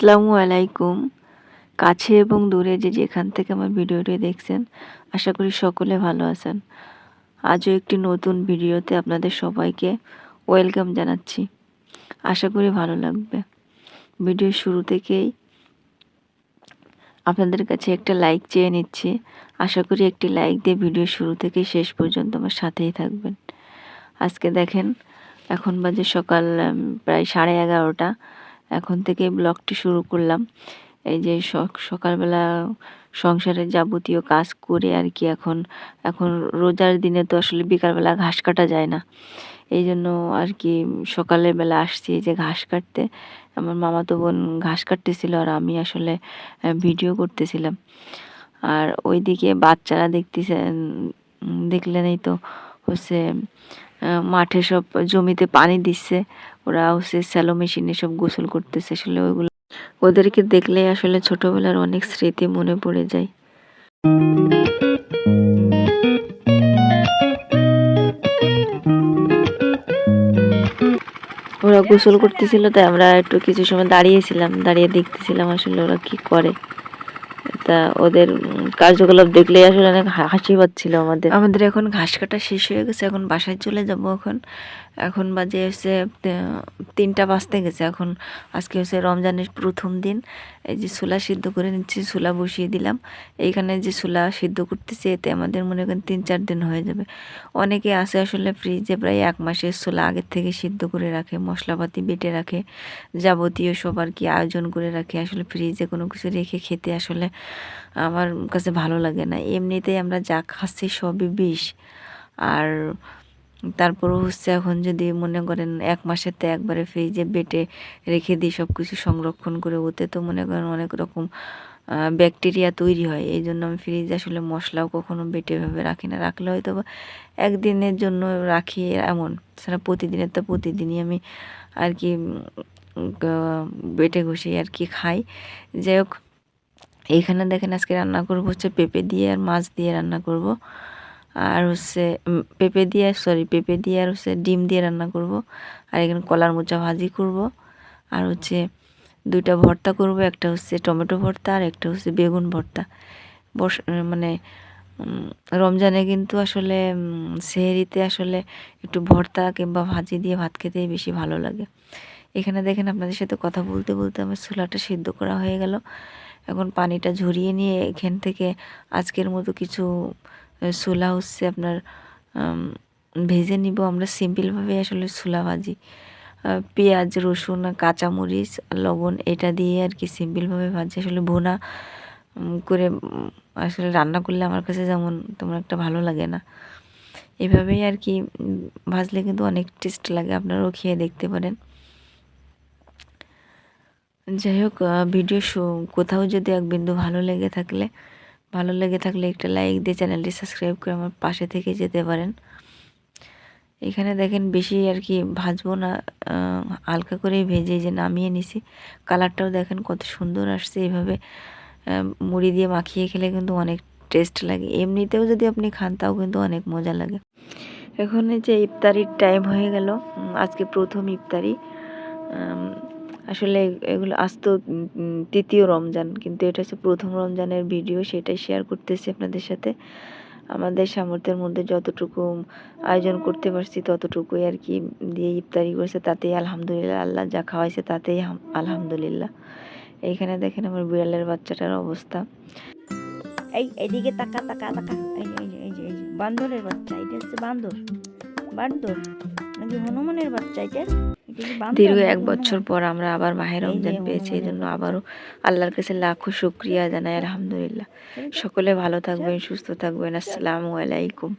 আসসালামু আলাইকুম। কাছে এবং দূরে যে যেখান থেকে আমার ভিডিওটি দেখছেন, আশা করি সকলে ভালো আছেন। আজও একটি নতুন ভিডিওতে আপনাদের সবাইকে ওয়েলকাম জানাচ্ছি। আশা করি ভালো লাগবে। ভিডিওর শুরু থেকেই আপনাদের কাছে একটা লাইক চেয়ে নিচ্ছি। আশা করি একটি লাইক দিয়ে ভিডিও শুরু থেকে শেষ পর্যন্ত আমার সাথেই থাকবেন। আজকে দেখেন, এখন বাজে সকাল প্রায় 11:30। এখন থেকে ব্লগটি শুরু করলাম। এই যে সকালবেলা সংসারের যাবতীয় কাজ করে আর কি এখন এখন রোজার দিনে তো আসলে বিকালবেলা ঘাস কাটা যায় না। এই জন্য আর কি সকালের বেলা আসছি এই যে ঘাস কাটতে। আমার মামাতো বোন ঘাস কাটতেছিল আর আমি আসলে ভিডিও করতেছিলাম। আর ওইদিকে বাচ্চারা দেখলেনই তো হচ্ছে মাঠে সব জমিতে পানি দিচ্ছে। ওরা হচ্ছে স্যালো মেশিনে সব গোসল করতেছে। আসলে ওইগুলো ওদেরকে দেখলেই আসলে ছোটবেলার অনেক স্মৃতি মনে পড়ে যায়। ওরা গোসল করতেছিল তাই আমরা একটু কিছু সময় দাঁড়িয়েছিলাম, দাঁড়িয়ে দেখতেছিলাম আসলে ওরা কি করে। তা ওদের কার্যকলাপ দেখলেই আসলে অনেক হাসি পাচ্ছিল আমাদের এখন ঘাস কাটা শেষ হয়ে গেছে, এখন বাসায় চলে যাব। এখন বাজে হচ্ছে 3টা বাজতে গেছে। এখন আজকে হচ্ছে রমজানের প্রথম দিন। এই যে ছোলা সিদ্ধ করে নিচ্ছি, ছোলা বসিয়ে দিলাম। এইখানে যে ছোলা সিদ্ধ করতেছি এতে আমাদের মনে করেন 3-4 দিন হয়ে যাবে। অনেকে আছে আসলে ফ্রিজে প্রায় 1 মাসের ছোলা আগের থেকে সিদ্ধ করে রাখে, মশলাপাতি বেটে রাখে, যাবতীয় সব আর কি আয়োজন করে রাখে। আসলে ফ্রিজে কোনো কিছু রেখে খেতে আসলে আমার কাছে ভালো লাগে না। এমনিতেই আমরা যা খাচ্ছি সবই বিষ। আর তারপরও হচ্ছে এখন যদি মনে করেন 1 মাসেতে একবারে ফ্রিজে বেটে রেখে দিই সব কিছু সংরক্ষণ করে, ওতে তো মনে করেন অনেক রকম ব্যাকটেরিয়া তৈরি হয়। এই জন্য আমি ফ্রিজে আসলে মশলাও কখনো বেটে ভাবে রাখি না। রাখলে হয়তো একদিনের জন্য রাখি এমন, সারা প্রতিদিনের তো প্রতিদিনই আমি আর কি বেটে ঘষে আর কি খাই। যাই হোক, এইখানে দেখেন আজকে রান্না করব হচ্ছে পেঁপে দিয়ে আর মাছ দিয়ে রান্না করব। আর হচ্ছে পেঁপে দিয়ে আর হচ্ছে ডিম দিয়ে রান্না করব। আর এখানে কলার মোচা ভাজি করব। আর হচ্ছে 2টা ভর্তা করব, একটা হচ্ছে টমেটো ভর্তা আর একটা হচ্ছে বেগুন ভর্তা। মানে রমজানে কিন্তু আসলে সেহরিতে আসলে একটু ভর্তা কিংবা ভাজি দিয়ে ভাত খেতেই বেশি ভালো লাগে। এখানে দেখেন আপনাদের সাথে কথা বলতে বলতে আমার ছোলাটা সিদ্ধ করা হয়ে গেল। এখন পানিটা ঝরিয়ে নিয়ে এখান থেকে আজকের মতো কিছু ছোলা হচ্ছে আপনার ভেজে নিব। আমরা সিম্পলভাবে আসলে ছোলা ভাজি, পেঁয়াজ, রসুন, কাঁচামরিচ, লবণ এটা দিয়ে আর কি সিম্পলভাবে ভাজি। আসলে ভুনা করে আসলে রান্না করলে আমার কাছে যেমন তেমন একটা ভালো লাগে না। এভাবেই আর কি ভাজলে কিন্তু অনেক টেস্ট লাগে, আপনারাও খেয়ে দেখতে পারেন। যাই হোক, ভিডিও কোথাও যদি এক বিন্দু ভালো লেগে থাকলে একটা লাইক দিয়ে চ্যানেলটি সাবস্ক্রাইব করে আমার পাশে থেকে যেতে পারেন। এখানে দেখেন বেশি আর কি ভাজবো না, হালকা করে ভেজে যে নামিয়ে নিছি। কালারটাও দেখেন কত সুন্দর আসছে। এইভাবে মুড়ি দিয়ে মাখিয়ে খেলে কিন্তু অনেক টেস্ট লাগে। এমনিতেও যদি আপনি খান তাও কিন্তু অনেক মজা লাগে। এখন এই যে ইফতারির টাইম হয়ে গেল, আজকে প্রথম ইফতারি। আসলে এগুলো আজ তো 3য় রমজান, কিন্তু এটা হচ্ছে প্রথম রমজানের ভিডিও, সেটাই শেয়ার করতেছি আপনাদের সাথে। আমাদের সামর্থ্যের মধ্যে যতটুকু আয়োজন করতে পারছি ততটুকুই আর কি দিয়ে ইফতারি করেছে, তাতেই আলহামদুলিল্লাহ। আল্লাহ যা খাওয়াইছে তাতেই আলহামদুলিল্লাহ। এইখানে দেখেন আমার বিড়ালের বাচ্চাটার অবস্থা। এদিকে তাকা তাকা তাকা, এই যে বান্দরের বাচ্চা, এটা হচ্ছে বান্দর নাকি হনুমানের বাচ্চা? দীর্ঘ 1 বছর পর আমরা আবার মাহে রমজান পেয়েছি, এই জন্য আবারও আল্লাহর কাছে লাখো শুকরিয়া জানাই। আলহামদুলিল্লাহ। সকলে ভালো থাকবেন, সুস্থ থাকবেন। আসসালামু আলাইকুম।